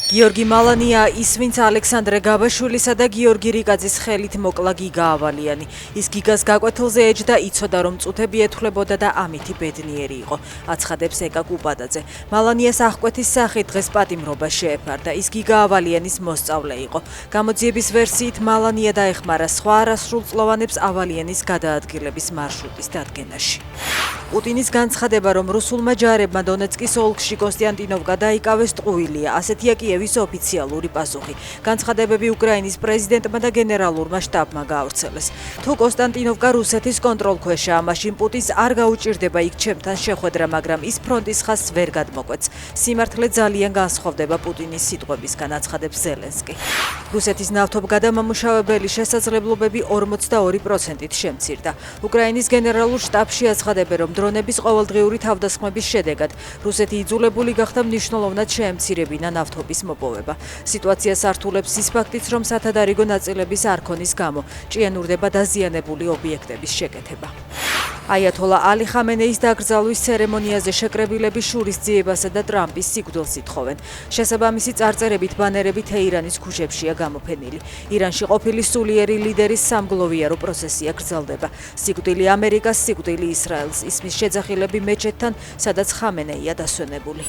გიორგი მალანია ის, ვინც ალექსანდრე გაბაშვილისა და გიორგი რიკაძის ხელით მოკლა გიგა ავალიანი. ის გიგას გაკვეთილზე ეჯდა, იცოდა რომ წუთები ეთვლებოდა და ამითი ბედნიერი იყო. აცხადებს ეკა კუპადაძე. მალანიას აღკვეთის სახით დღეს პატიმრობა შეეფარდა. ის გიგა ავალიანის მოსწავლე იყო. გამოძიების ვერსიით მალანია დაეხმარა სხვა არასრულწლოვანებს ავალიანის გადაადგილების მარშრუტის დადგენაში. პუტინის განცხადება, რომ რუსულმა ჯარებმა დონეცკის ოლქში კონსტანტინოვკა დაიკავეს ტყუილია, ასეთია კიევის ოფიციალური პასუხი. განცხადებები უკრაინის პრეზიდენტმა და გენერალურმა შტაბმა გაავრცელეს. თუ კონსტანტინოვკა რუსეთის კონტროლქვეშაა, მაშინ პუტინს არ გაუჭირდება იქ ჩემთან შეხვედრა, მაგრამ ის ფრონტის ხაზს ვერ გადმოკვეთს. სიმართლე ძალიან განსხვავდება პუტინის სიტყვებისგან, აცხადებს ზელენსკი. რუსეთის ნავთობგადამამუშავებელი შესაძლებლობები 42%-ით შემცირდა. უკრაინის გენერალურ შტაბში აცხადებენ, რომ დრონების ყოველდღიური თავდასხმების შედეგად რუსეთი იძულებული გახდა მნიშვნელოვნად შეემცირებინა ნავთობის მოპოვება. სიტუაციას ართულებს ის ფაქტიც, რომ სათადარიგო ნაწილების არქონის გამო ჭიანურდება დაზიანებული ობიექტების შეკეთება. აიათოლა ალი ხამენეის დაკრძალვის ცერემონიაზე შეკრებილები შურისძიებასა და ტრამპის სიკვდილს ითხოვენ. შესაბამისი წარწერებით ბანერები თეირანის ქუჩებშია გამოფენილი. ირანში ყოფილი სულიერი ლიდერის სამგლოვიარო პროცესია გრძელდება. სიკვდილი ამერიკას, სიკვდილი ისრაელს. ისმის შეძახილები მეჩეთთან, სადაც ხამენეია დასვენებული.